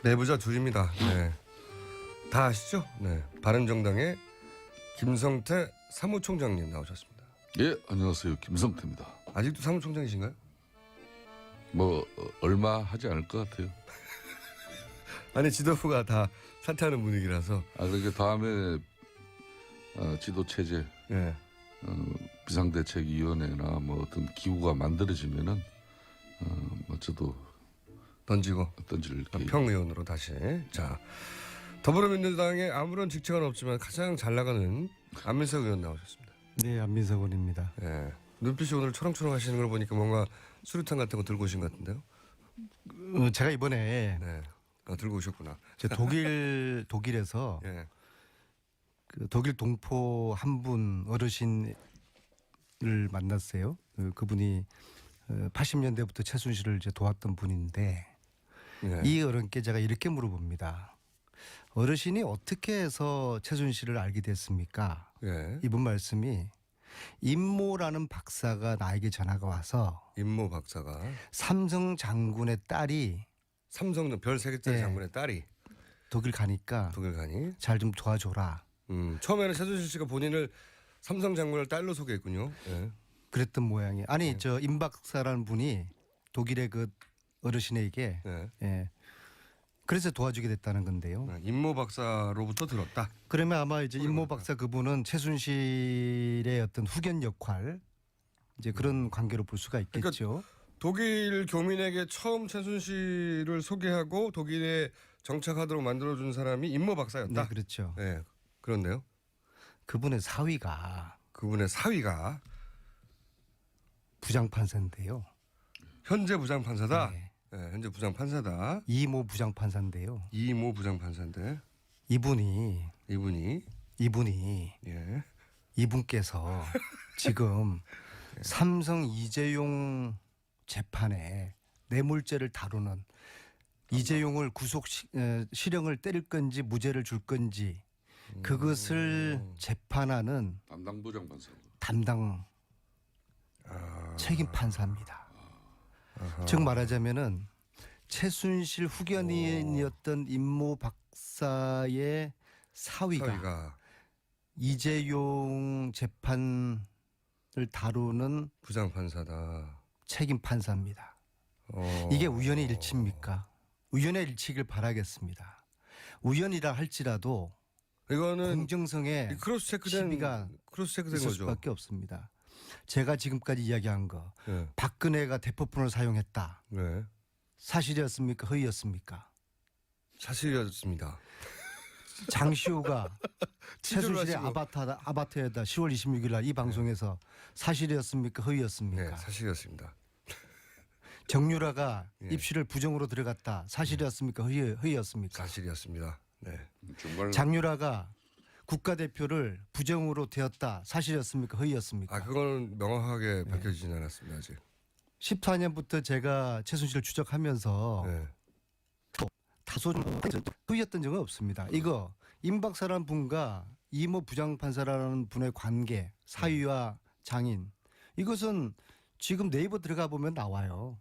내부자 둘입니다. 네. 다 아시죠? 네. 바른정당의 김성태 사무총장님 나오셨습니다. 예, 안녕하세요. 김성태입니다. 아직도 사무총장이신가요? 뭐 얼마 하지 않을 것 같아요. 아니 지도부가 다 사퇴하는 분위기라서. 그러니까 다음에 지도 체제, 네. 비상대책위원회나 뭐 어떤 기구가 만들어지면은 뭐 저도 던질 계획. 평의원으로 다시. 자, 더불어민주당에 아무런 직책은 없지만 가장 잘 나가는 안민석 의원 나오셨습니다. 네, 안민석 의원입니다. 네. 눈빛이 오늘 초롱초롱 하시는 걸 보니까 뭔가 수류탄 같은 거 들고 오신 것 같은데요? 제가 이번에 네. 들고 오셨구나. 저 독일에서 예. 그 독일 동포 한 분 어르신을 만났어요. 그분이 80년대부터 최순실을 이제 도왔던 분인데 예. 이 어른께 제가 이렇게 물어봅니다. 어르신이 어떻게 해서 최순실을 알게 됐습니까? 예. 이분 말씀이 임모라는 박사가 나에게 전화가 와서 임모 박사가 삼성 장군의 딸이 삼성 별 3개짜리 예. 장군의 딸이 독일 가니까 독일 가니. 잘 좀 도와줘라. 처음에는 최순실 씨가 본인을 삼성 장군을 딸로 소개했군요. 예. 그랬던 모양이에요. 아니 저 임 박사라는 분이 독일의 그 어르신에게 예. 예. 그래서 도와주게 됐다는 건데요. 임모 박사로부터 들었다. 그러면 아마 이제 임모 박사 그분은 최순실의 어떤 후견 역할 이제 그런 관계로 볼 수가 있겠죠. 독일 교민에게 처음 최순실을 소개하고 독일에 정착하도록 만들어준 사람이 임모 박사였다. 네, 그렇죠. 네, 그런데요. 그분의 사위가 그분의 사위가 부장판사인데요. 현재 부장판사다. 네. 네, 현재 부장판사다. 이모 부장판사인데요. 이모 부장판사인데 이분이 예. 이분께서 지금 삼성 이재용 재판에 뇌물죄를 다루는 이재용을 구속 실형을 때릴 건지 무죄를 줄 건지 그것을 재판하는 담당 부장판사. 담당 책임 판사입니다. 즉 말하자면은 최순실 후견인이었던 임모 박사의 사위가 이재용 재판을 다루는 부장판사다. 책임 판사입니다. 이게 우연의 일치입니까? 우연의 일치길 바라겠습니다. 우연이라 할지라도 이거는 공정성에 크로스 체크된 시비가 있을 있을 거죠. 수밖에 없습니다. 제가 지금까지 이야기한 거 네. 박근혜가 대포폰을 사용했다. 네. 사실이었습니까? 허위였습니까? 사실이었습니다. 장시호가 최순실의 하시고. 아바타에다 10월 26일 날 이 방송에서 사실이었습니까? 허위였습니까? 네, 사실이었습니다. 정유라가 예. 입시를 부정으로 들어갔다. 사실이었습니까? 허위였습니까? 사실이었습니다. 네. 정말 장유라가 국가대표를 부정으로 되었다. 사실이었습니까? 허위였습니까? 그건 명확하게 밝혀지진 않았습니다 아직. 14년부터 제가 최순실을 추적하면서 네. 다소 허위였던 적은 없습니다. 이거 임 박사라는 분과 이모 부장판사라는 분의 관계, 사위와 장인 이것은 지금 네이버 들어가 보면 나와요.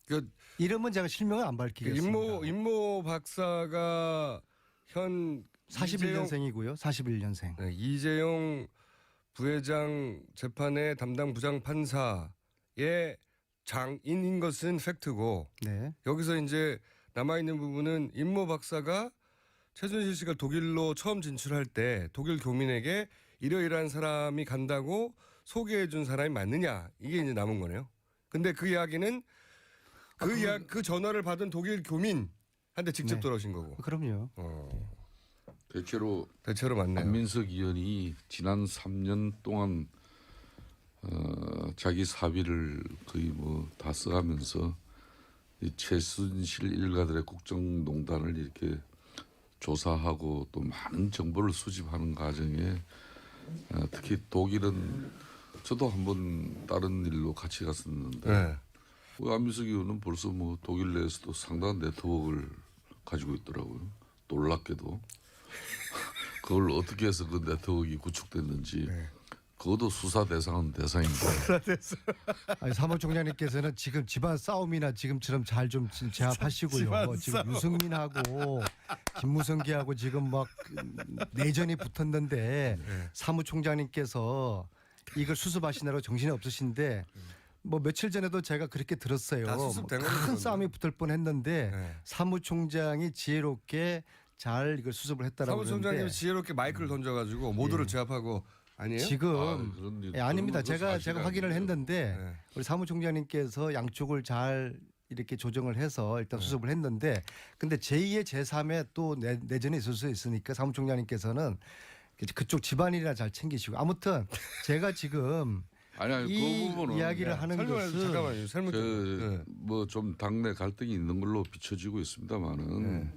그 이름은 제가 실명을 안 밝히겠습니다. 임모 박사가 현 41년생이고요. 41년생. 네, 이재용 부회장 재판의 담당 부장 판사의 장인인 것은 팩트고 네. 여기서 이제 남아있는 부분은 임모 박사가 최순실 씨가 독일로 처음 진출할 때 독일 교민에게 이러이러한 사람이 간다고 소개해 준 사람이 맞느냐 이게 이제 남은 거네요. 근데 그 이야기는 그 전화를 받은 독일 교민한테 직접 네. 들어오신 거고. 그럼요. 대체로 맞네요. 안민석 의원이 지난 3년 동안 자기 사비를 거의 뭐 다 써가면서 이 최순실 일가들의 국정농단을 이렇게 조사하고 또 많은 정보를 수집하는 과정에 특히 독일은 저도 한번 다른 일로 같이 갔었는데 네. 안민석 의원은 벌써 뭐 독일 내에서도 상당한 네트워크를 가지고 있더라고요. 놀랍게도 그걸 어떻게 해서 그 네트워크가 구축됐는지 그것도 수사 대상은 대상인데 아니, 사무총장님께서는 지금 집안 싸움이나 지금처럼 잘 좀 제압하시고요. 지금 유승민하고 김무성기하고 지금 막 내전이 붙었는데 사무총장님께서 이걸 수습하시느라고 정신이 없으신데 뭐 며칠 전에도 제가 그렇게 들었어요. 다 수습된 큰 거죠, 싸움이 붙을 뻔했는데 네. 사무총장이 지혜롭게 잘 이걸 수습을 했다라고 사무총장님이 그러는데 지혜롭게 마이크를 던져가지고 모두를 제압하고 아니에요? 지금 그런 일- 아닙니다. 그런 거 제가 사실이 확인을 아니에요. 했는데 네. 우리 사무총장님께서 양쪽을 잘 이렇게 조정을 해서 일단 수습을 했는데 근데 제2의 제3의 또 내전이 있을 수 있으니까 사무총장님께서는 그쪽 집안일이나 잘 챙기시고 아무튼 제가 지금 아니 이 그 부분은 이야기를 하는 설명해 것은 잠깐만요. 설명 좀. 네. 뭐 좀 당내 갈등이 있는 걸로 비춰지고 있습니다만은 네.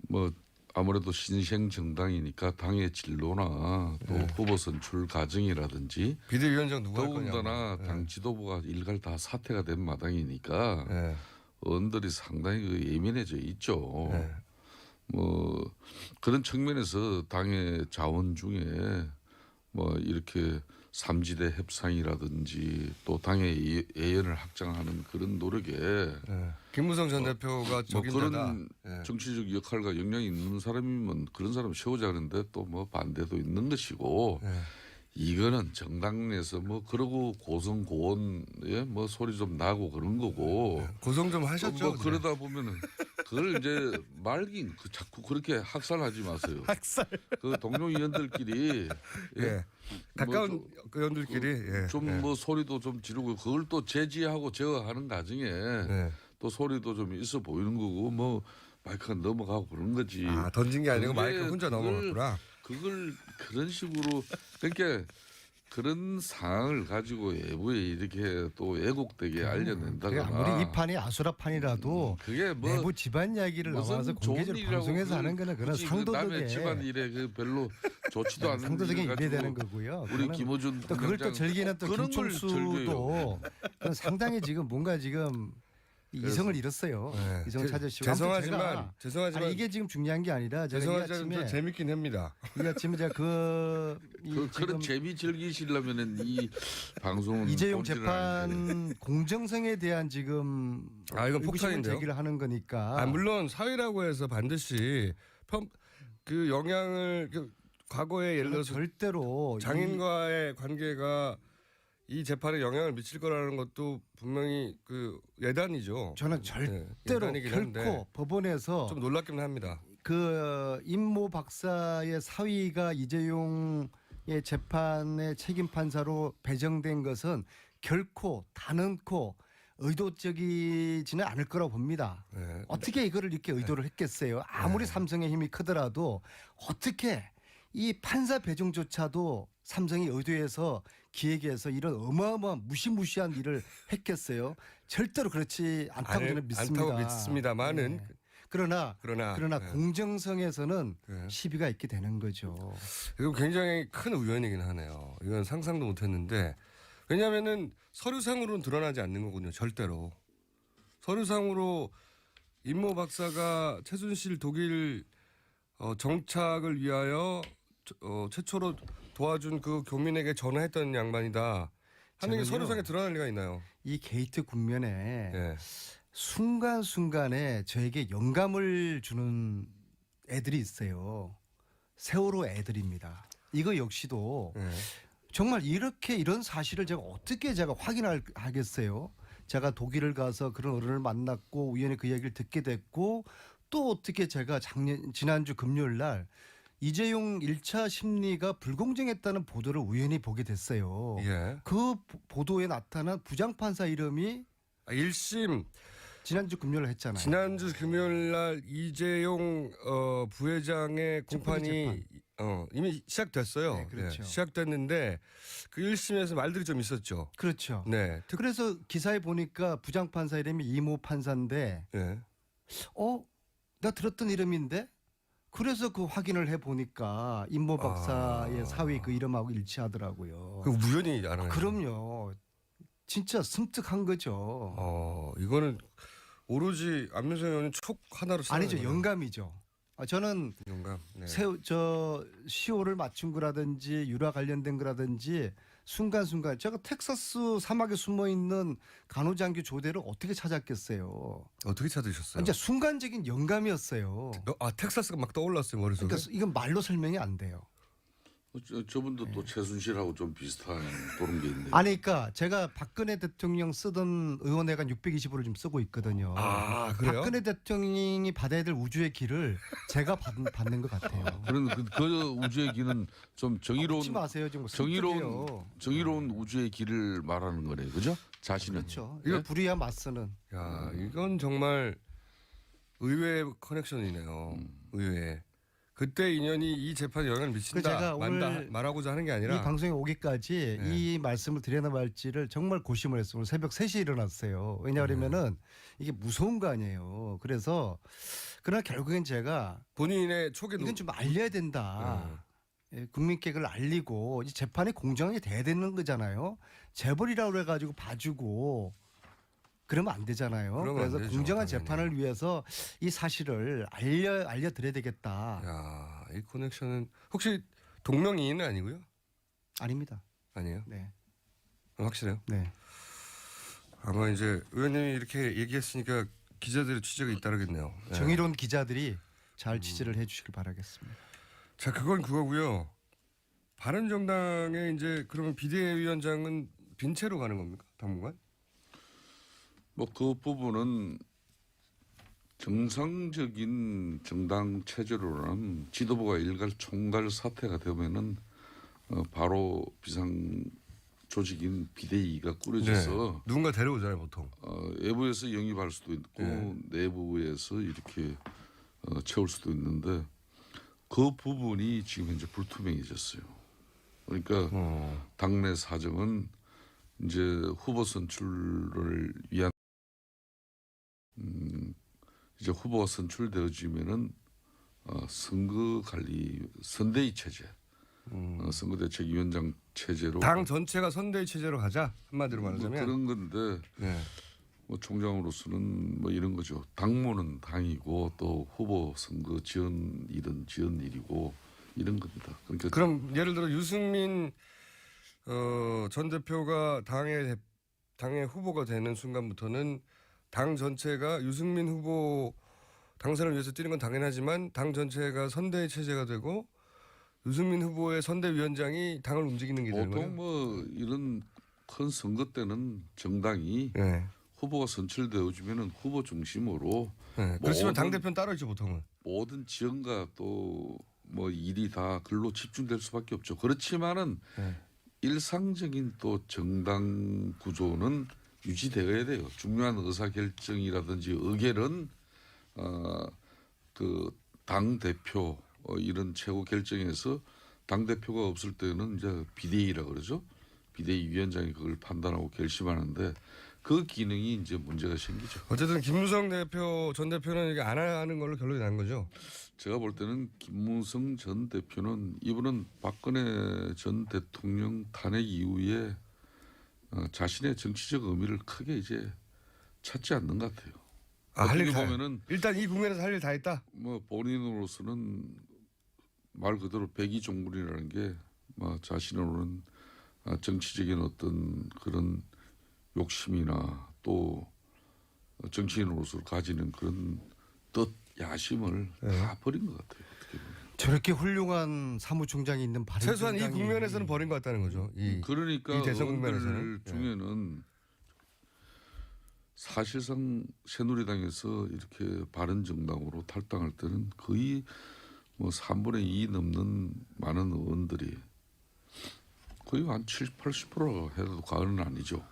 뭐 아무래도 신생 정당이니까 당의 진로나 또 네. 후보 선출 과정이라든지 비대위원장 누가 할 거냐? 더군다나 당 지도부가 일갈 다 사퇴가 된 마당이니까 네. 의원들이 상당히 그 예민해져 있죠. 네. 뭐 그런 측면에서 당의 자원 중에 뭐 이렇게 삼지대 협상이라든지 또 당의 예연을 확장하는 그런 노력에 네. 김무성 전 대표가 뭐 적임자다. 그런 네. 정치적 역할과 역량이 있는 사람이면 그런 사람 세우자 하는데 또 뭐 반대도 있는 것이고 네. 이거는 정당 내에서 뭐 그러고 고성고원에 뭐 소리 좀 나고 그런 거고 고성 좀 하셨죠? 뭐 그러다 보면은 그걸 이제 말긴 그 자꾸 그렇게 학살하지 마세요. 학살. 그 동료 의원들끼리 예. 가까운 의원들끼리 예. 좀 뭐 소리도 좀 지르고 그걸 또 제지하고 제어하는 과정에 네. 또 소리도 좀 있어 보이는 거고 뭐 마이크가 넘어가고 그런 거지. 아 던진 게 아니고 그게 마이크 혼자 그걸- 넘어갔구나. 그걸 그런 식으로 그러니까 그런 상황을 가지고 외부에 이렇게 또 왜곡되게 그게 알려낸다거나 아무리 이 판이 아수라판이라도 그게 뭐 내부 집안 이야기를 무슨 나와서 좋은 공개적으로 일이라고 방송에서 하는 거는 그런 굳이 그 남의 상도덕에 집안 일에 그 별로 좋지도 않은 상도적인 일을 입에 되는 가지고 거고요. 우리 그거는 김어준 또 그걸 또 부장장 즐기는 또 그런 걸 김총수도 즐겨요. 그건 상당히 지금 뭔가 지금 이성을 잃었어요. 네. 이성을 찾으시고 죄송하지만 아니, 이게 지금 중요한 게 아니라 제가 이 죄송하지만 좀 아침에 재밌긴 합니다. 이 아침에 제가 그런 지금 재미 즐기시려면은 이 방송은 이재용 본질은 아닌데. 재판 공정성에 대한 지금 아, 이건 의구심을 폭탄인데요? 제기를 하는 거니까. 아, 물론 사회라고 해서 반드시 그 영향을 과거에 예를 들어서 절대로 장인과의 관계가 이 재판에 영향을 미칠 거라는 것도 분명히 그 예단이죠. 저는 절대로 예단이긴 결코 한데 법원에서 좀 놀랍긴 합니다. 그 임모 박사의 사위가 이재용의 재판의 책임 판사로 배정된 것은 결코 단언코 의도적이지는 않을 거라고 봅니다. 네. 어떻게 이거를 이렇게 의도를 했겠어요? 아무리 삼성의 힘이 크더라도 어떻게 이 판사 배정조차도 삼성이 의도해서 기획해서 이런 어마어마한 무시무시한 일을 했겠어요? 절대로 그렇지 않다고 저는 믿습니다. 않다고 믿습니다만은 네. 그러나 네. 공정성에서는 네. 시비가 있게 되는 거죠. 이거 굉장히 큰 우연이긴 하네요. 이건 상상도 못했는데 왜냐하면은 서류상으로는 드러나지 않는 거군요. 절대로 서류상으로 임모 박사가 최순실 독일 정착을 위하여 최초로 도와준 그 교민에게 전화했던 양반이다 하는 게 저는요, 서류상에 드러날 리가 있나요? 이 게이트 국면에 예. 순간순간에 저에게 영감을 주는 애들이 있어요. 세월호 애들입니다. 이거 역시도 예. 정말 이런 사실을 제가 어떻게 확인하겠어요? 제가 독일을 가서 그런 어른을 만났고 우연히 그 얘기를 듣게 됐고 또 어떻게 제가 지난주 금요일 날 이재용 1차 심리가 불공정했다는 보도를 우연히 보게 됐어요. 예. 그 보도에 나타난 부장판사 이름이 1심 지난주 금요일 했잖아요. 지난주 금요일 날 이재용 부회장의 첫 번째 공판이 이미 시작됐어요. 네, 그렇죠. 시작됐는데 그 1심에서 말들이 좀 있었죠. 그렇죠. 네. 그래서 기사에 보니까 부장판사 이름이 이모 판사인데 네. 나 들었던 이름인데 그래서 그 확인을 해보니까 임모 박사의 사위 그 이름하고 일치하더라고요. 그 우연히 알아요. 그럼요. 진짜 섬뜩한 거죠. 이거는 오로지 안민석 의원은 촉 하나로 아니죠. 써요. 영감이죠. 저는 영감. 네. 시호를 맞춘 거라든지 유라 관련된 거라든지 순간순간 제가 텍사스 사막에 숨어 있는 간호장교 조대를 어떻게 찾았겠어요. 어떻게 찾으셨어요? 진짜 순간적인 영감이었어요. 텍사스가 막 떠올랐어요 머릿속에. 그러니까 이건 말로 설명이 안 돼요. 저분도 또 최순실하고 좀 비슷한 그런 게 있네요. 아니, 그러니까 제가 박근혜 대통령 쓰던 의원회관 620으로 좀 쓰고 있거든요. 아, 그래요? 박근혜 대통령이 받아야 될 우주의 길을 제가 받는 것 같아요. 그런 그 우주의 길은 좀 정의로운 묻지 마세요, 좀 정의로운 우주의 길을 말하는 거네요, 그죠? 자신은. 그렇죠. 네? 이거 불의야 맞서는. 야, 이건 정말 의외의 커넥션이네요. 의외. 그때 인연이 이 재판에 영향을 미친다. 제가 오늘 말하고자 하는 게 이 아니라. 방송에 오기까지 네. 이 말씀을 드려나 말지를 정말 고심을 했어요. 오늘 새벽 3시에 일어났어요. 왜냐하면은 이게 무서운 거 아니에요. 그래서 그러나 결국엔 제가 본인의 촉에 이건 좀 알려야 된다. 예, 국민께 그걸 알리고 이 재판이 공정하게 돼야 되는 거잖아요. 재벌이라고 해가지고 봐주고 그러면 안 되잖아요. 그러면 안 그래서 되죠, 공정한 당연히. 재판을 위해서 이 사실을 알려드려야 되겠다. 야, 이 커넥션은 혹시 동명이인은 아니고요? 아닙니다. 아니에요? 네, 확실해요? 네. 아마 이제 의원님이 이렇게 얘기했으니까 기자들의 취재가 잇따르겠네요. 예. 정의로운 기자들이 잘 취재를 해주시길 바라겠습니다. 자, 그건 그거고요. 바른정당의 이제 그러면 비대위원장은 빈 채로 가는 겁니까? 당분간? 뭐 그 부분은 정상적인 정당 체제로는 지도부가 일괄 총괄 사태가 되면은 바로 비상 조직인 비대위가 꾸려져서 누군가 데려오잖아요, 보통. 외부에서 영입할 수도 있고 네. 내부에서 이렇게 채울 수도 있는데 그 부분이 지금 현재 불투명해졌어요. 그러니까 당내 사정은 이제 후보 선출을 위한 이제 후보가 선출되어지면은 선거 관리 선대위 체제, 선거대책위원장 체제로 당 전체가 선대위 체제로 가자 한마디로 뭐 말하자면. 그런 건데 네. 뭐 총장으로서는 뭐 이런 거죠. 당무는 당이고 또 후보 선거 지원 일은 지원 일이고 이런 겁니다. 그러니까 그럼 예를 들어 유승민 전 대표가 당의 후보가 되는 순간부터는 당 전체가 유승민 후보 당선을 위해서 뛰는 건 당연하지만 당 전체가 선대위 체제가 되고 유승민 후보의 선대위원장이 당을 움직이는 게 되는 거예요. 보통 뭐 이런 큰 선거 때는 정당이 네. 후보가 선출되어지면은 후보 중심으로 네. 그렇지만 당 대표는 따로 있죠 보통은. 모든 지원과 또 뭐 일이 다 글로 집중될 수밖에 없죠. 그렇지만은 네. 일상적인 또 정당 구조는 유지되어야 돼요. 중요한 의사 결정이라든지 의결은 그 당 대표 이런 최고 결정에서 당 대표가 없을 때는 이제 비대위라 그러죠. 비대위 위원장이 그걸 판단하고 결심하는데 그 기능이 이제 문제가 생기죠. 어쨌든 김무성 전 대표는 이게 안 하는 걸로 결론이 난 거죠. 제가 볼 때는 김무성 전 대표는 이분은 박근혜 전 대통령 탄핵 이후에 자신의 정치적 의미를 크게 이제 찾지 않는 것 같아요. 할 어떻게 일 다 보면은 일단 이 국면에서 할 일 다 했다. 뭐 본인으로서는 말 그대로 백의종군이라는 게 뭐 자신으로는 정치적인 어떤 그런 욕심이나 또 정치인으로서 가지는 그런 뜻 야심을 다 버린 것 같아요. 어떻게 보면. 저렇게 훌륭한 사무총장이 있는 최소한 이 바른정당이 국면에서는 버린 것 같다는 거죠. 그러니까 이 대선 의원들 국면에서는. 중에는 사실상 새누리당에서 이렇게 바른정당으로 탈당할 때는 거의 뭐 3분의 2 넘는 많은 의원들이 거의 한 70, 80% 해도 과언은 아니죠.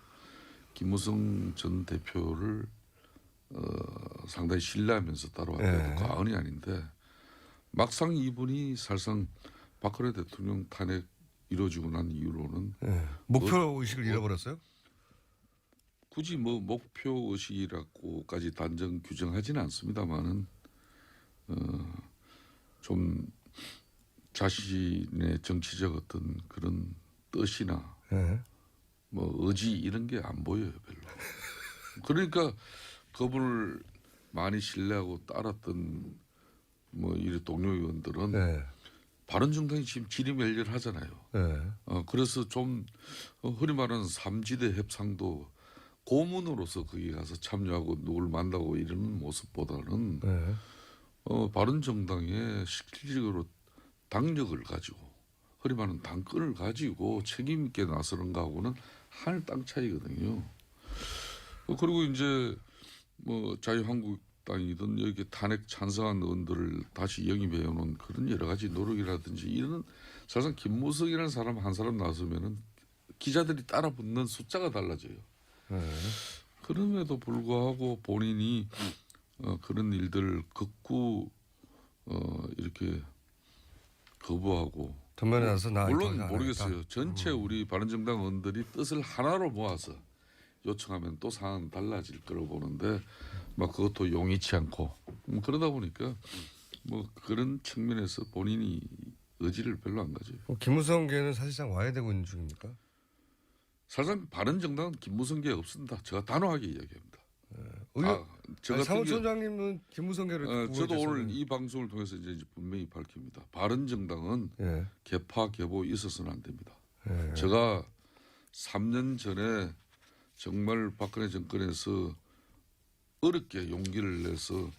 김무성 전 대표를 상당히 신뢰하면서 따라왔다도 과언이 아닌데 막상 이분이 사실상 박근혜 대통령 탄핵 이루어지고 난 이후로는 목표 의식을 잃어버렸어요? 굳이 뭐 목표 의식이라고까지 단정 규정하지는 않습니다만은 좀 자신의 정치적 어떤 그런 뜻이나 뭐 의지 이런 게 안 보여요 별로. 그러니까 그분을 많이 신뢰하고 따랐던 뭐 이 동료 의원들은 바른정당이 지금 지리멸렬하잖아요. 네. 그래서 좀 흔히 말하는 삼지대 협상도 고문으로서 거기 가서 참여하고 누굴 만나고 이런 모습보다는 네. 바른정당의 실질적으로 당력을 가지고 흔히 말하는 당권을 가지고 책임 있게 나서는 거하고는 하늘 땅 차이거든요. 그리고 이제 뭐 자유한국당이든 여기 탄핵 찬성한 의원들을 다시 영입해 놓은 그런 여러 가지 노력이라든지 이런 사실상 김무성이라는 사람 한 사람 나서면은 기자들이 따라 붙는 숫자가 달라져요. 네. 그럼에도 불구하고 본인이 그런 일들을 극구 이렇게 거부하고 전면에 나서 나 물론 모르겠어요. 전체 우리 바른정당 의원들이 뜻을 하나로 모아서 요청하면 또 상황은 달라질 거라고 보는데 막 그것도 용이치 않고 그러다 보니까 뭐 그런 측면에서 본인이 의지를 별로 안 가져요. 김무성계는 사실상 와야 되고 있는 중입니까? 사실상 바른정당은 김무성계 없습니다. 제가 단호하게 이야기합니다. 아니, 사무총장님은 김무성계를 저도 오늘 이 방송을 통해서 이제 분명히 밝힙니다. 바른정당은 예. 개파 개보 있어서는 안 됩니다. 예. 제가 3년 전에 정말 박근혜 정권에서 어렵게 용기를 내서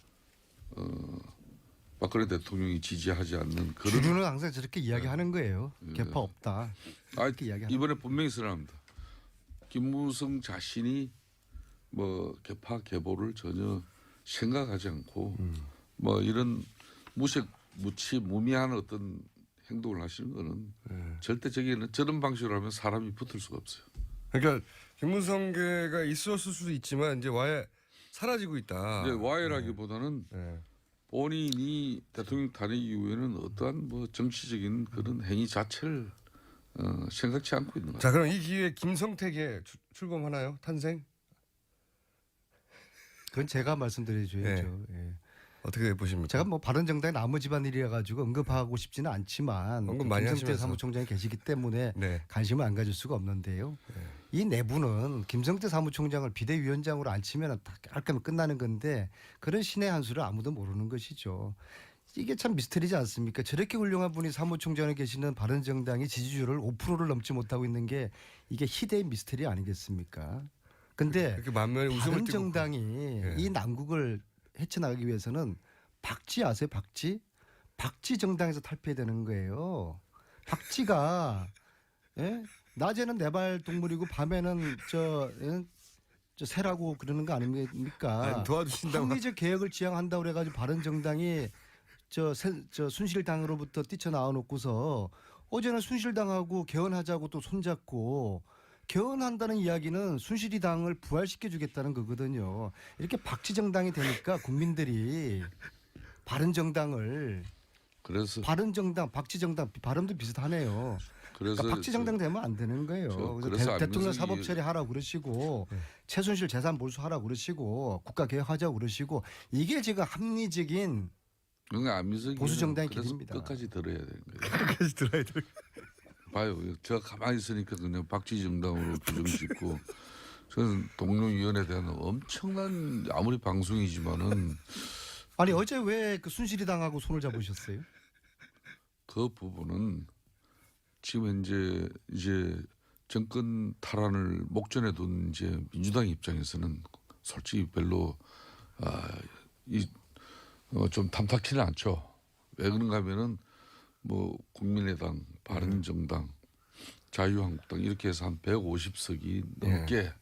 박근혜 대통령이 지지하지 않는 그런 주류는 항상 저렇게 이야기하는 거예요. 개파 없다. 이렇게 이야기하는 이번에 분명히 선언합니다. 김무성 자신이 뭐 개파 개보를 전혀 생각하지 않고 뭐 이런 무미한 어떤 행동을 하시는 거는 절대 저런 방식으로 하면 사람이 붙을 수가 없어요. 그러니까 김무성계가 있었을 수도 있지만 이제 와야 사라지고 있다. 이제 와해라기보다는 네. 본인이 대통령 탄핵 이후에는 어떠한 뭐 정치적인 그런 행위 자체를 생각지 않고 있는 거예요. 자, 그럼 이 기회에 김성택에 출범하나요? 탄생? 그건 제가 말씀드려줘야죠. 예. 어떻게 보십니까? 제가 뭐 바른정당의 나무 집안일이라 가지고 언급하고 싶지는 않지만 언급 많이 김성태 하시면서. 사무총장이 계시기 때문에 네. 관심을 안 가질 수가 없는데요. 이 내부는 김성태 사무총장을 비대위원장으로 앉히면 깔끔히 끝나는 건데 그런 신의 한 수를 아무도 모르는 것이죠. 이게 참 미스터리지 않습니까? 저렇게 훌륭한 분이 사무총장에 계시는 바른정당이 지지율을 5%를 넘지 못하고 있는 게 이게 희대의 미스터리 아니겠습니까? 근데 그렇게 만면에 웃음을 띠고 바른정당이 이 난국을 헤쳐나가기 위해서는 박쥐 아세요? 박쥐? 박쥐 정당에서 탈피해야 되는 거예요. 박쥐가 예? 낮에는 네발 동물이고 밤에는 저 새라고 그러는 거 아닙니까? 아니, 도와주신다고. 합리적 개혁을 지향한다고 그래가지고 바른정당이 저 순실당으로부터 뛰쳐나와 놓고서 어제는 순실당하고 개헌하자고 또 손잡고 개헌한다는 이야기는 순실이 당을 부활시켜주겠다는 거거든요. 이렇게 박쥐정당이 되니까 국민들이 바른정당을 그래서 바른정당, 박쥐정당 발음도 비슷하네요. 그러니까 박쥐정당 되면 안 되는 거예요. 그래서 대통령 안민석이- 사법 처리하라고 그러시고 최순실 재산 몰수하라고 그러시고 국가 개혁하자고 그러시고 이게 지금 합리적인 그러니까 안민석이 보수 정당의 그래서 길입니다. 끝까지 들어야 되는 거예요. 끝까지 들어야 돼. 봐요. 제가 가만히 있으니까 그냥 박쥐 정당으로 규정짓고 저는 동료위원회에 대한 엄청난 아무리 방송이지만은 아니 어제 왜 그 순실이 당하고 손을 잡으셨어요? 그 부분은 지금 현재 이제 정권 탈환을 목전에 둔 이제 민주당 입장에서는 솔직히 별로 좀 탐탁치는 않죠. 왜 그런가 하면은 뭐 국민의당, 바른정당, 자유한국당 이렇게 해서 한 150석이 넘게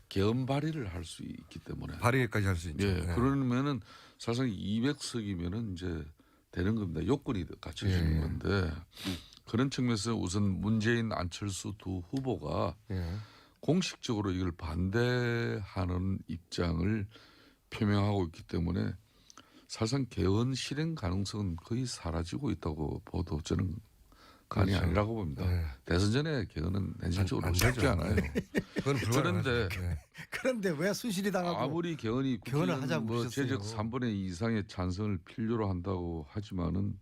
개헌 발의를 할 수 있기 때문에 발의까지 할 수 있죠. 예, 그러면은 사실상 200석이면은 이제 되는 겁니다. 요건이 갖춰지는 건데 그런 측면에서 우선 문재인, 안철수 두 후보가 공식적으로 이걸 반대하는 입장을 표명하고 있기 때문에 사실상 개헌 실행 가능성은 거의 사라지고 있다고 보도 저는 간이 그렇죠. 아니라고 봅니다. 대선 전에 개헌은 현실적으로 안 쉽지 되죠. 않아요. 그건 불가능하죠. 그런데 그런데 왜 순실이 당하고 아무리 개헌이 개헌을 하자고 뭐 그러셨어요. 제적 3분의 2 이상의 찬성을 필요로 한다고 하지만은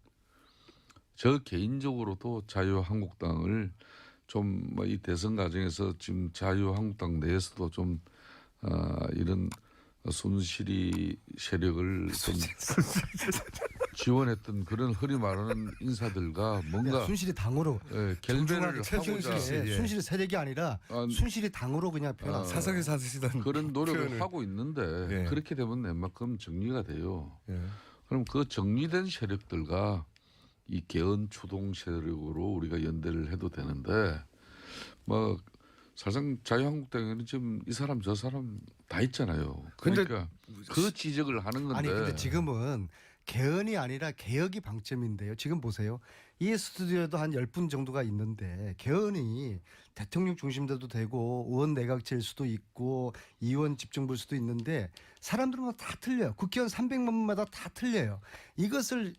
저 개인적으로도 자유한국당을 좀 뭐 이 대선 과정에서 지금 자유한국당 내에서도 좀 이런 순실이 세력을 좀 지원했던 그런 허리 마르는 인사들과 뭔가 순실이 당으로 결배를 최순실 씨. 하고자 예. 순실이 세력이 아니라 순실이 당으로 그냥 표현한 사석에 사시던 그런 노력을 표현을. 하고 있는데 예. 그렇게 되면 웬만큼 정리가 돼요. 예. 그럼 그 정리된 세력들과 이 개헌 추동 세력으로 우리가 연대를 해도 되는데 뭐 사실상 자유한국당에는 지금 이 사람 저 사람 다 있잖아요. 근데 그러니까 그 지적을 하는 건데 아니 근데 지금은 개헌이 아니라 개혁이 방점인데요. 지금 보세요. 이 스튜디오에도 한 10분 정도가 있는데 개헌이 대통령 중심대도 되고 의원 내각제일 수도 있고 의원 집정부일 수도 있는데 사람들마다 다 틀려요. 국회의원 300만 명마다 다 틀려요. 이것을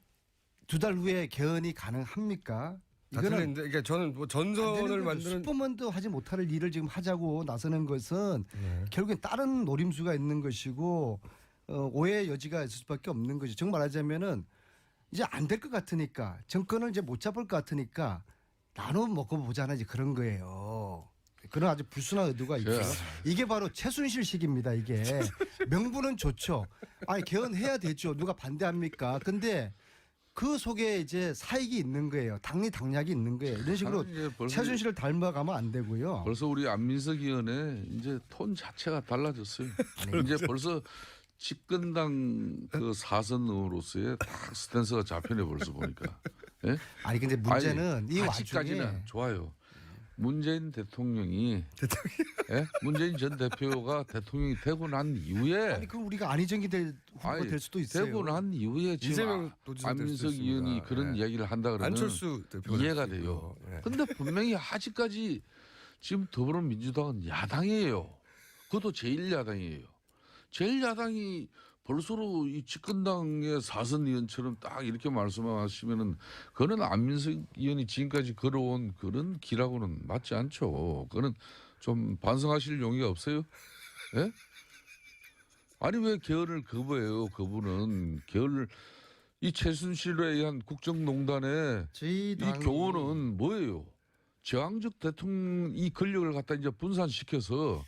2달 후에 개헌이 가능합니까? 다 틀린데, 그러니까 저는 뭐 전선을 만드는 슈퍼맨도 하지 못할 일을 지금 하자고 나서는 것은 네. 결국엔 다른 노림수가 있는 것이고 오해의 여지가 있을 수밖에 없는 거죠. 정말 말하자면은 이제 안 될 것 같으니까 정권을 이제 못 잡을 것 같으니까 나눠 먹어보자는 이제 그런 거예요. 그런 아주 불순한 의도가 있죠. 이게 바로 최순실식입니다. 이게 명분은 좋죠. 아니 개헌해야 되죠. 누가 반대합니까? 근데 그 속에 이제 사익이 있는 거예요. 당리당략이 있는 거예요. 이런 식으로 이제 벌써- 최순실을 닮아가면 안 되고요. 벌써 우리 안민석 의원의 이제 톤 자체가 달라졌어요. 이제 벌써 집권당 그 사선 의원으로서의 딱 스탠스가 잡히네 벌써 보니까. 예? 아니 근데 문제는 아니, 이 아직까지는 와중에 좋아요. 문재인 대통령이 예? 문재인 전 대표가 대통령이 되고 난 이후에 아니 그럼 우리가 안희정이 후보가 아니, 될 수도 있어요. 되고 난 이후에 지금 이재명 도지사 될 수도 안민석 의원이 있습니다. 그런 예. 이야기를 한다 그러면 안철수 대표가 이해가 될 수도 돼요. 있고요. 예. 근데 분명히 아직까지 지금 더불어민주당은 야당이에요. 그것도 제1야당이에요. 제1야당이 벌써로 이 집권당의 사선 의원처럼 딱 이렇게 말씀하시면은 그거는 안민석 의원이 지금까지 걸어온 그런 길하고는 맞지 않죠. 그거는 좀 반성하실 용의가 없어요? 예? 아니 왜 개헌을 거부해요? 그분은 개헌을 이 최순실에 의한 국정농단의 저희 이 당 교훈은 뭐예요? 제왕적 대통령 이 권력을 갖다 이제 분산시켜서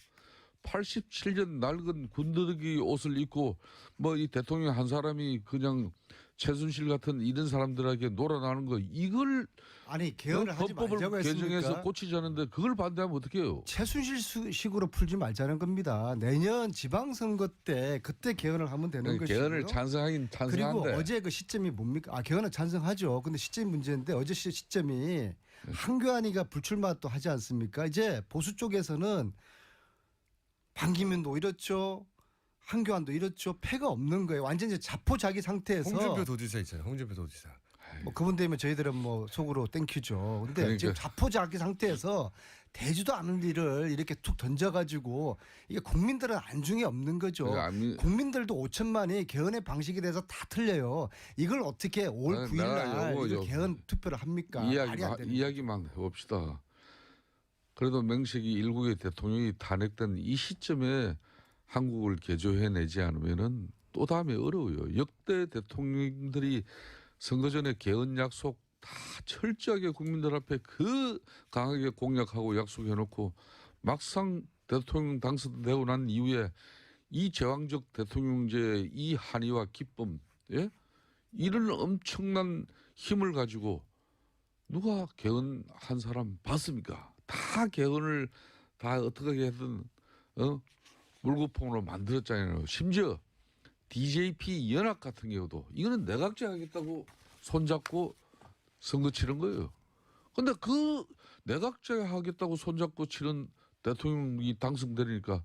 87년 낡은 군더더기 옷을 입고 뭐 이 대통령 한 사람이 그냥 최순실 같은 이런 사람들에게 놀아나는 거 이걸 아니 개헌을 하지 법법을 말자고 개정해서 했으니까 고치자는데 그걸 반대하면 어떡해요? 최순실식으로 풀지 말자는 겁니다. 내년 지방선거 때 그때 개헌을 하면 되는 것이고요. 개헌을 찬성하긴 찬성한데 그리고 어제 그 시점이 뭡니까? 아 개헌을 찬성하죠. 근데 시점이 문제인데 어제 시점이 한교안이가 불출마 또 하지 않습니까? 이제 보수 쪽에서는 반기문도 이렇죠. 한교안도 이렇죠. 패가 없는 거예요. 완전히 이제 자포자기 상태에서 홍준표 도지사 있잖아요. 홍준표 도지사. 뭐 그분 되면 저희들은 뭐 속으로 땡큐죠. 근데 그러니까. 지금 자포자기 상태에서 되지도 않은 일을 이렇게 툭 던져가지고 이게 국민들은 안중에 없는 거죠. 국민들도 5천만이 개헌의 방식에 대해서 다 틀려요. 이걸 어떻게 올 아, 9일 내가 날 요거 이거 개헌 투표를 합니까? 말이 안 되는 이야기만 해봅시다. 그래도 명식이 일국의 대통령이 탄핵된 이 시점에 한국을 개조해내지 않으면은 또 다음에 어려워요. 역대 대통령들이 선거 전에 개헌 약속 다 철저하게 국민들 앞에 그 강하게 공약하고 약속해놓고 막상 대통령 당선되고 난 이후에 이 제왕적 대통령제의 이 한의와 기쁨, 예? 이런 엄청난 힘을 가지고 누가 개헌한 사람 봤습니까? 다 개헌을 다 어떻게 해든 물거품으로 만들었잖아요. 심지어 DJP 연합 같은 경우도 이거는 내각제 하겠다고 손잡고 선거 치른 거예요. 근데 그 내각제 하겠다고 손잡고 치른 대통령이 당선되니까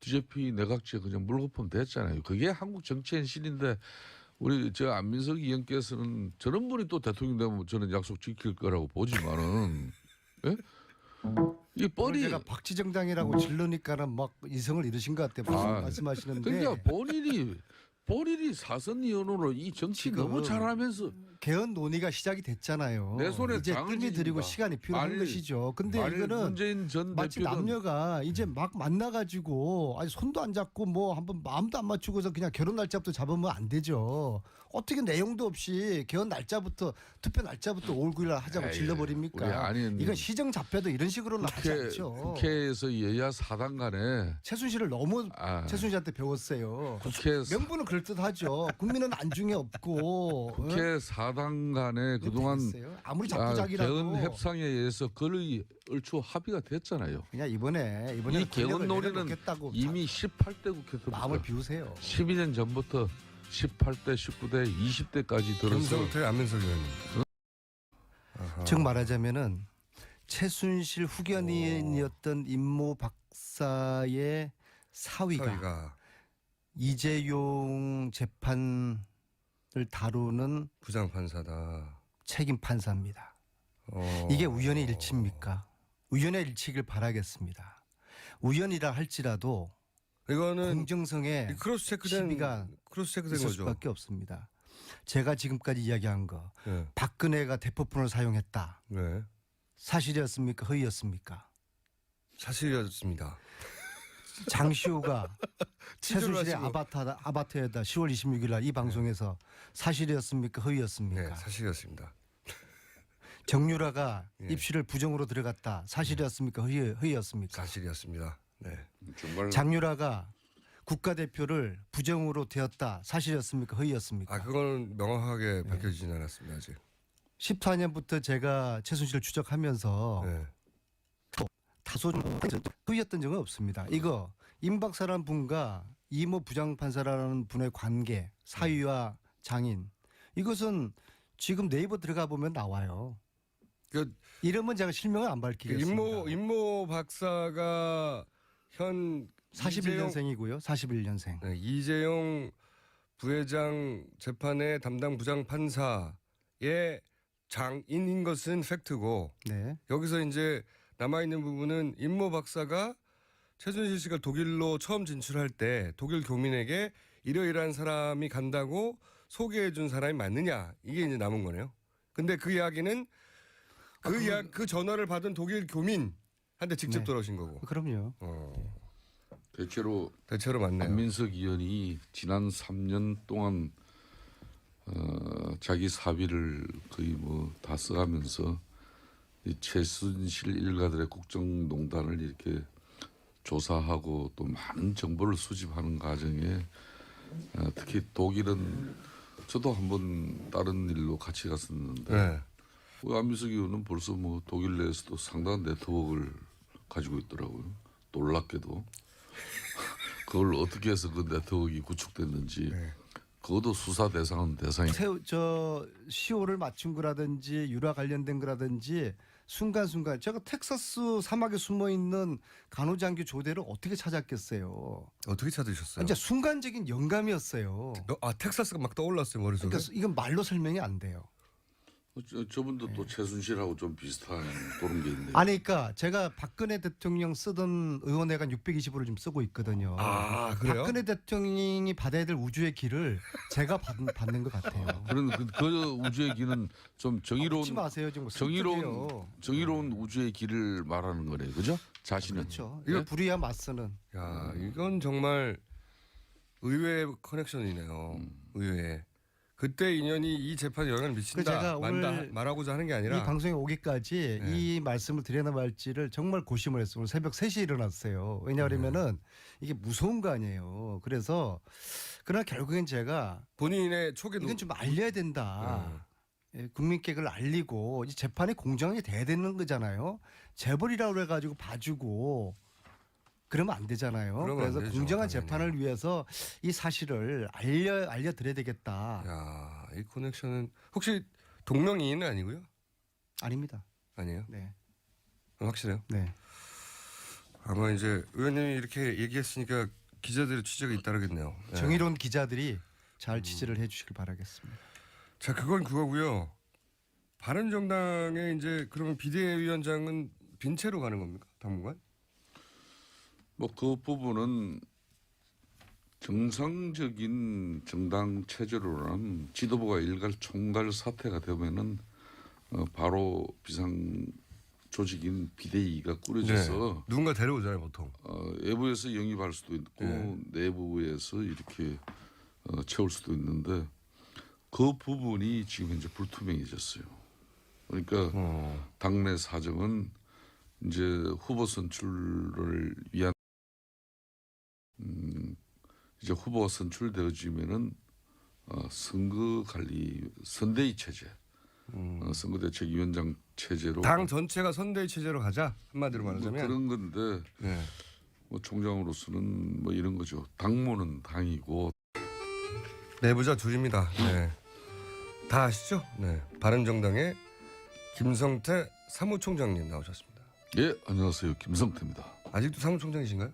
DJP 내각제 그냥 물거품 됐잖아요. 그게 한국 정치 현실인데 우리 저 안민석 의원께서는 저런 분이 또 대통령 되면 저는 약속 지킬 거라고 보지만은 예? 이 뻔히 제가 박지정당이라고 질르니까는 막 이성을 잃으신 것 같아요. 말씀하시는데 그러니까 본인이 사선 의원으로 이 정치 지금 너무 잘하면서 개헌 논의가 시작이 됐잖아요. 내 손에 이제 장을 뜸이 들이고 쥐니까. 시간이 필요한 만일- 것이죠. 근데 만일 이거는 문재인 전 마치 대표는 남녀가 이제 막 만나가지고 아니 손도 안 잡고 뭐 한번 마음도 안 맞추고서 그냥 결혼 날짜부터 잡으면 안 되죠. 어떻게 내용도 없이 개헌 날짜부터 투표 날짜부터 5월 9일 날 하자고 에이, 질러버립니까? 우리 아닌 이건 시정 잡혀도 이런 식으로는 하지 않죠. 국회에서 여야 사당 간에 최순실을 너무 아, 최순실한테 배웠어요. 국회에서 명분은 그럴 그럴듯하죠. 국민은 안중에 없고. 국회 사당 간에 그동안 아무리 개헌 자꾸자기라도 협상에 의해서 거의 얼추 합의가 됐잖아요. 그냥 이번에 이 개헌 논의는 이미 18대 국회 때부터 마음을 비우세요. 12년 전부터 18대, 19대, 20대까지 들어서 김성태 안민석 의원님. 즉 말하자면은 최순실 후견인이었던 임모 박사의 사위가 사위가 이재용 재판을 다루는 부장판사다. 책임 판사입니다. 이게 우연의 일치입니까? 우연의 일치길 바라겠습니다. 우연이라 할지라도 이거는 공정성에 크로스 체크된 시비가 크로스 체크된 있을 거죠. 수밖에 없습니다. 제가 지금까지 이야기한 거 네. 박근혜가 대포폰을 사용했다. 네. 사실이었습니까? 허위였습니까? 사실이었습니다. 장시호가 치졸을 최순실의 하시고. 아바타에다 10월 26일 날 이 방송에서 사실이었습니까? 허위였습니까? 네, 사실이었습니다. 정유라가 예. 입시를 부정으로 들어갔다. 사실이었습니까? 허위였습니까? 사실이었습니다. 네. 정말 장유라가 국가대표를 부정으로 되었다. 사실이었습니까? 허위였습니까? 아, 그건 명확하게 밝혀지진 않았습니다, 아직. 14년부터 제가 최순실을 추적하면서 네. 다소 허위였던 적은 없습니다. 이거 임 박사라는 분과 이모 부장판사라는 분의 관계, 사위와 장인, 이것은 지금 네이버 들어가 보면 나와요. 그 이름은 제가 실명을 안 밝히겠습니다. 임모 박사가 현 41년생이고요. 41년생. 네, 이재용 부회장 재판의 담당 부장 판사의 장인인 것은 팩트고 네. 여기서 이제 남아 있는 부분은 임모 박사가 최순실 씨가 독일로 처음 진출할 때 독일 교민에게 이러이러한 사람이 간다고 소개해 준 사람이 맞느냐 이게 이제 남은 거네요. 근데 그 이야기는 그 전화를 받은 독일 교민한테 직접 네. 들어오신 거고. 그럼요. 대체로 맞네요. 안민석 의원이 지난 3년 동안 자기 사비를 거의 뭐 다 써가면서 이 최순실 일가들의 국정농단을 이렇게 조사하고 또 많은 정보를 수집하는 과정에 특히 독일은 저도 한번 다른 일로 같이 갔었는데 네. 안민석 의원은 벌써 뭐 독일 내에서도 상당한 네트워크를 가지고 있더라고요. 놀랍게도 그걸 어떻게 해서 그 네트워크가 구축됐는지 그것도 수사 대상은 대상이. 저 시호를 맞춘 거라든지 유라 관련된 거라든지 순간순간 제가 텍사스 사막에 숨어 있는 간호장교 조대를 어떻게 찾았겠어요. 어떻게 찾으셨어요? 진짜 순간적인 영감이었어요. 텍사스가 막 떠올랐어요 머릿속에. 그러니까 이건 말로 설명이 안 돼요. 저분도 또 최순실하고 좀 비슷한 그런 게 있네요. 아니, 그러니까 제가 박근혜 대통령 쓰던 의원회관 620으로 지금 쓰고 있거든요. 아, 그래요? 박근혜 대통령이 받아야 될 우주의 길을 제가 받는 것 같아요. 그런 그 우주의 길은 좀 정의로운 웃지 마세요, 지금 정의로운 우주의 길을 말하는 거네요, 그죠? 자신은. 그렇죠. 네? 이거 불의와 맞서는. 야, 이건 정말 의외의 커넥션이네요. 의외. 그때 인연이 이 재판에 영향을 미친다. 제가 오늘 말하고자 하는 게 이 아니라 방송에 오기까지 네. 이 말씀을 드려나 말지를 정말 고심을 했어요. 오늘 새벽 3시에 일어났어요. 왜냐하면은 이게 무서운 거 아니에요. 그래서 그러나 결국엔 제가 본인의 촉에 이건 좀 알려야 된다. 예, 국민께 그걸 알리고 이 재판이 공정하게 돼야 되는 거잖아요. 재벌이라고 해가지고 봐주고 그러면 안 되잖아요. 그러면 그래서 안 되죠, 공정한 당연히. 재판을 위해서 이 사실을 알려드려야 되겠다. 야, 이 커넥션은 혹시 동명이인은 아니고요? 아닙니다. 아니에요? 네. 확실해요? 네. 아마 이제 의원님이 이렇게 얘기했으니까 기자들의 취재가 잇따르겠네요. 네. 정의로운 기자들이 잘 취재를 해주시길 바라겠습니다. 자, 그건 그거고요. 바른정당의 이제 그러면 비대위원장은 빈 채로 가는 겁니까? 당분간? 뭐 그 부분은 정상적인 정당 체제로는 지도부가 일괄 총괄 사태가 되면은 바로 비상 조직인 비대위가 꾸려져서 누군가 데려오잖아요, 보통. 외부에서 영입할 수도 있고 내부에서 이렇게 채울 수도 있는데 그 부분이 지금 현재 불투명해졌어요. 그러니까 당내 사정은 이제 후보 선출을 위한 이제 후보가 선출되어지면은 선거 관리 선대위 체제, 선거대책위원장 체제로 당 전체가 선대위 체제로 가자 한마디로 뭐 말하자면. 그런 건데 네. 뭐 총장으로서는 뭐 이런 거죠. 당무는 당이고 내부자 둘입니다. 네. 다 아시죠? 네. 바른정당의 김성태 사무총장님 나오셨습니다. 예 안녕하세요 김성태입니다. 아직도 사무총장이신가요?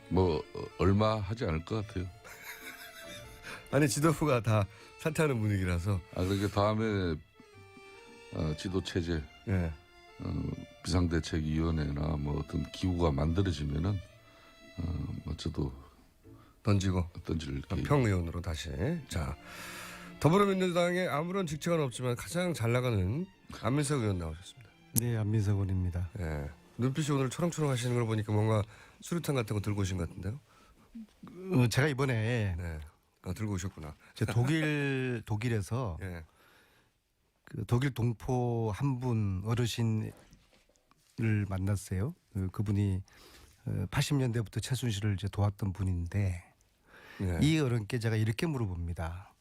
뭐 얼마 하지 않을 것 같아요. 아니 지도부가 다 사퇴하는 분위기라서. 그러니까 다음에 지도 체제 네. 비상대책위원회나 뭐 어떤 기구가 만들어지면은 뭐 저도 던지고 던질 계획. 평의원으로 다시. 자, 더불어민주당에 아무런 직책은 없지만 가장 잘 나가는 안민석 의원 나오셨습니다. 네, 안민석 의원입니다. 네. 눈빛이 오늘 초롱초롱 하시는 걸 보니까 뭔가 수류탄 같은 거 들고 오신 것 같은데요? 제가 이번에 네. 들고 오셨구나. 제 독일에서 예. 그 독일 동포 한 분 어르신을 만났어요. 그분이 80년대부터 최순실을 이제 도왔던 분인데 예. 이 어른께 제가 이렇게 물어봅니다.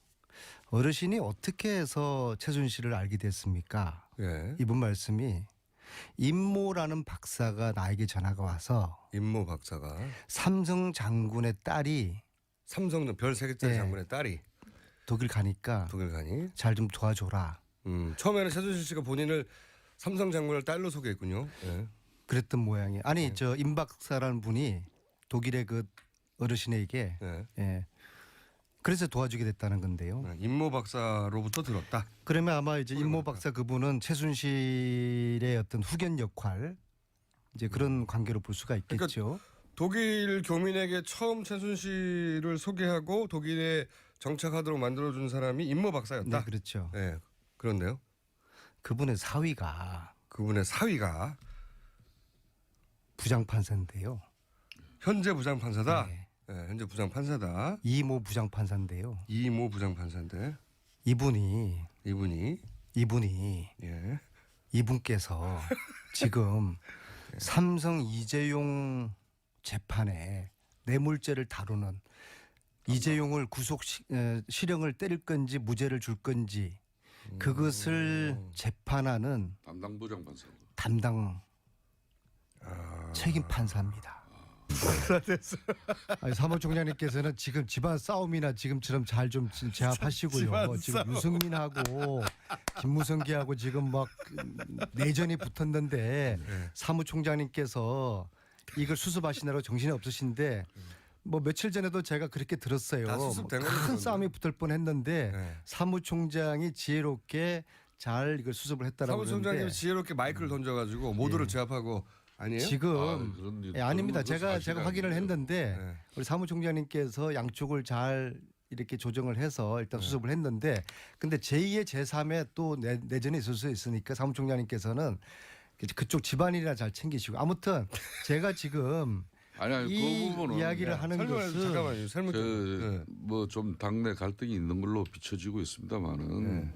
어르신이 어떻게 해서 최순실을 알게 됐습니까? 예. 이분 말씀이 임모라는 박사가 나에게 전화가 와서 임모 박사가 삼성 장군의 딸이 삼성 별 3개짜리 예. 장군의 딸이 독일 가니까 독일 가니. 잘 좀 도와줘라. 처음에는 최순실 씨가 본인을 삼성 장군을 딸로 소개했군요. 예. 그랬던 모양이에요. 아니 저 임 박사라는 분이 독일의 그 어르신에게 예. 예. 그래서 도와주게 됐다는 건데요. 임모 박사로부터 들었다. 그러면 아마 이제 임모 박사 그분은 최순실의 어떤 후견 역할 이제 그런 관계로 볼 수가 있겠죠. 독일 교민에게 처음 최순실을 소개하고 독일에 정착하도록 만들어준 사람이 임모 박사였다. 네, 그렇죠. 예. 그런데요. 그분의 사위가 그분의 사위가 부장판사인데요. 현재 부장판사다. 네. 예, 현재 부장판사다. 이모 부장판사인데요. 이모 부장판사인데 이분이 예. 이분께서 지금 삼성 이재용 재판에 뇌물죄를 다루는 이재용을 구속 실형을 때릴 건지 무죄를 줄 건지 그것을 재판하는 담당 부장판사. 담당 책임 판사입니다. 아니, 사무총장님께서는 지금 집안 싸움이나 지금처럼 잘 좀 제압하시고요. 지금 유승민하고 김무성기하고 지금 막 내전이 붙었는데 사무총장님께서 이걸 수습하시느라고 정신이 없으신데 뭐 며칠 전에도 제가 그렇게 들었어요. 다 수습된 큰 거죠, 싸움이 붙을 뻔했는데 네. 사무총장이 지혜롭게 잘 이걸 수습을 했다라고 사무총장님이 그러는데 지혜롭게 마이크를 던져가지고 모두를 제압하고 아니에요? 지금 그런 일- 아닙니다. 그런 것도 제가 사실이 확인을 아니에요. 했는데 네. 우리 사무총장님께서 양쪽을 잘 이렇게 조정을 해서 일단 수습을 했는데 근데 제2의 제3의 또 내전이 있을 수 있으니까 사무총장님께서는 그쪽 집안이나 잘 챙기시고 아무튼 제가 지금 아니 이 그 부분은 이야기를 하는 것은 잠깐만요. 설명 좀. 네. 뭐 좀 당내 갈등이 있는 걸로 비춰지고 있습니다만은 네.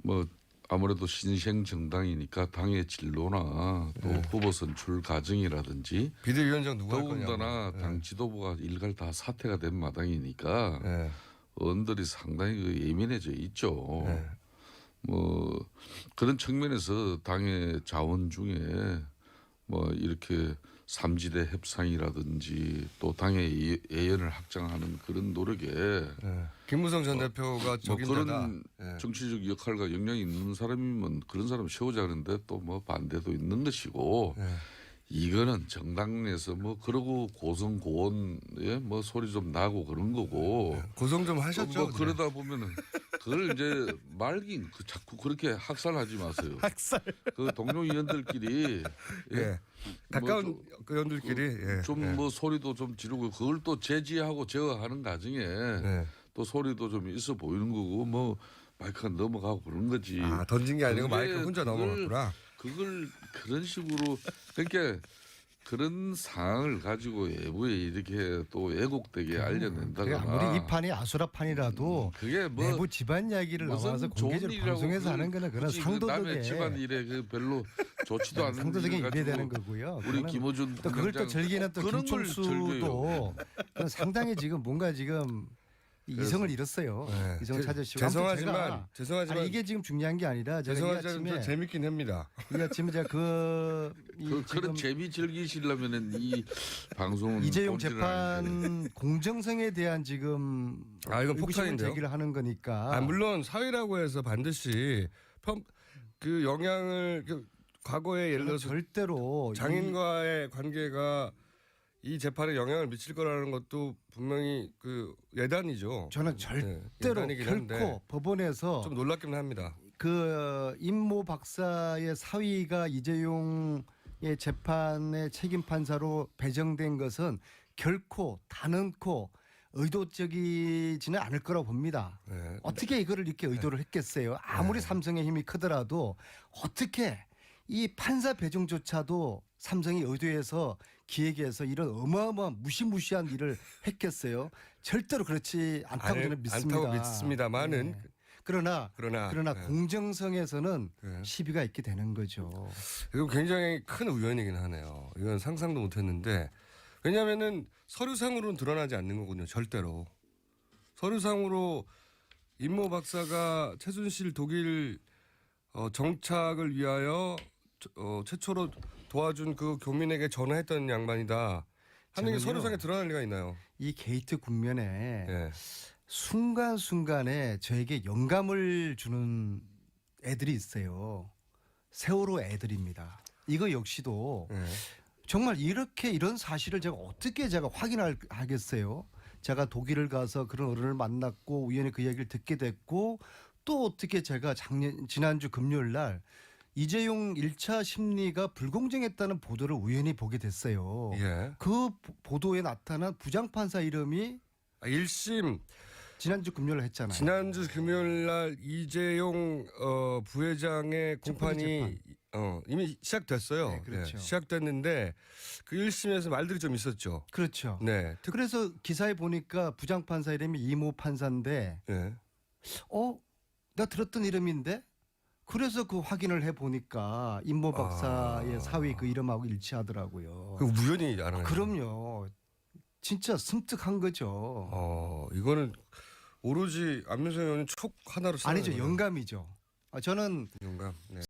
뭐 아무래도 신생 정당이니까 당의 진로나 또 후보 선출 과정이라든지 비대위원장 누가 할 거냐고. 더군다나 당 지도부가 일갈 다 사퇴가 된 마당이니까 네. 의원들이 상당히 그 예민해져 있죠. 네. 뭐 그런 측면에서 당의 자원 중에 뭐 이렇게 삼지대 협상이라든지 또 당의 예연을 확장하는 그런 노력에 네. 김무성 전 대표가 뭐 적임자다. 그런 네. 정치적 역할과 역량이 있는 사람이면 그런 사람 세우자 하는데 또 뭐 반대도 있는 것이고 네. 이거는 정당 내에서 뭐 그러고 고성고원에 뭐 소리 좀 나고 그런 거고 고성 좀 하셨죠? 뭐 그러다 보면은 그걸 이제 말긴 자꾸 그렇게 학살하지 마세요. 학살. 그 동료 의원들끼리 예. 가까운 뭐 의원들끼리 예. 좀 예. 뭐 소리도 좀 지르고 그걸 또 제지하고 제어하는 과정에 네. 또 소리도 좀 있어 보이는 거고 뭐 마이크가 넘어가고 그런 거지. 던진 게 아니고 그게 마이크 혼자 그걸- 넘어갔구나. 그걸 그런 식으로 그러니까 그런 상황을 가지고 외부에 이렇게 또 왜곡되게 알려낸다거나 아무리 이 판이 아수라판이라도 그게 뭐 내부 집안 이야기를 무슨 나와서 좋은 공개적으로 일이라고 방송에서 하는 거는 그런 굳이 그 남의 상도덕에 집안 일에 그 별로 좋지도 않은 상도덕에 일 위배되는 가지고 거고요. 우리 그거는 김어준 또 그걸 또 부장장 즐기는 또 그런 걸 김총수도 그건 상당히 지금 뭔가 지금 이성을 잃었어요. 네. 이성을 찾으시고 죄송하지만 아니, 이게 지금 중요한 게 아니라 제가 이 죄송하지만 좀 아침에 재밌긴 합니다. 이 아침에 제가 그런 지금 재미 즐기시려면은 이 방송은 이재용 본질은 아닌데. 재판 공정성에 대한 지금 아, 이건 의구심을 폭탄인데요? 제기를 하는 거니까. 물론 사회라고 해서 반드시 그 영향을 과거에 예를 들어서 절대로 장인과의 관계가 이 재판에 영향을 미칠 거라는 것도 분명히 그 예단이죠. 저는 절대로 예단이긴 결코 한데 법원에서 좀 놀랍긴 합니다. 그 임모 박사의 사위가 이재용의 재판의 책임 판사로 배정된 것은 결코 단언코 의도적이지는 않을 거라고 봅니다. 네. 어떻게 이거를 이렇게 의도를 했겠어요? 아무리 삼성의 힘이 크더라도 어떻게 이 판사 배정조차도 삼성이 의도해서 기획해서 이런 어마어마한 무시무시한 일을 했겠어요? 절대로 그렇지 않다고 저는 믿습니다. 않다고 믿습니다만은 네. 그러나 네. 공정성에서는 네. 시비가 있게 되는 거죠. 이거 굉장히 큰 우연이긴 하네요. 이건 상상도 못했는데 왜냐하면은 서류상으로는 드러나지 않는 거군요. 절대로 서류상으로 임모 박사가 최순실 독일 정착을 위하여 최초로 도와준 그 교민에게 전화했던 양반이다 하는 게 저는요, 서류상에 드러날 리가 있나요? 이 게이트 국면에 예. 순간순간에 저에게 영감을 주는 애들이 있어요. 세월호 애들입니다. 이거 역시도 예. 정말 이런 사실을 제가 어떻게 확인하겠어요? 제가 독일을 가서 그런 어른을 만났고 우연히 그 얘기를 듣게 됐고 또 어떻게 제가 지난주 금요일 날 이재용 1차 심리가 불공정했다는 보도를 우연히 보게 됐어요. 예. 그 보도에 나타난 부장판사 이름이 1심 지난주 금요일 했잖아요. 지난주 금요일 날 이재용 부회장의 첫 번째 공판이 이미 시작됐어요. 네, 그렇죠. 시작됐는데 그 1심에서 말들이 좀 있었죠. 그렇죠. 네. 그래서 기사에 보니까 부장판사 이름이 이모 판사인데 네. 나 들었던 이름인데 그래서 그 확인을 해보니까 임모 박사의 사위 그 이름하고 일치하더라고요. 그 우연히 알아요. 그럼요. 진짜 섬뜩한 거죠. 이거는 오로지 안민석 의원은 촉 하나로 아니죠. 영감이죠. 저는 영감. 네.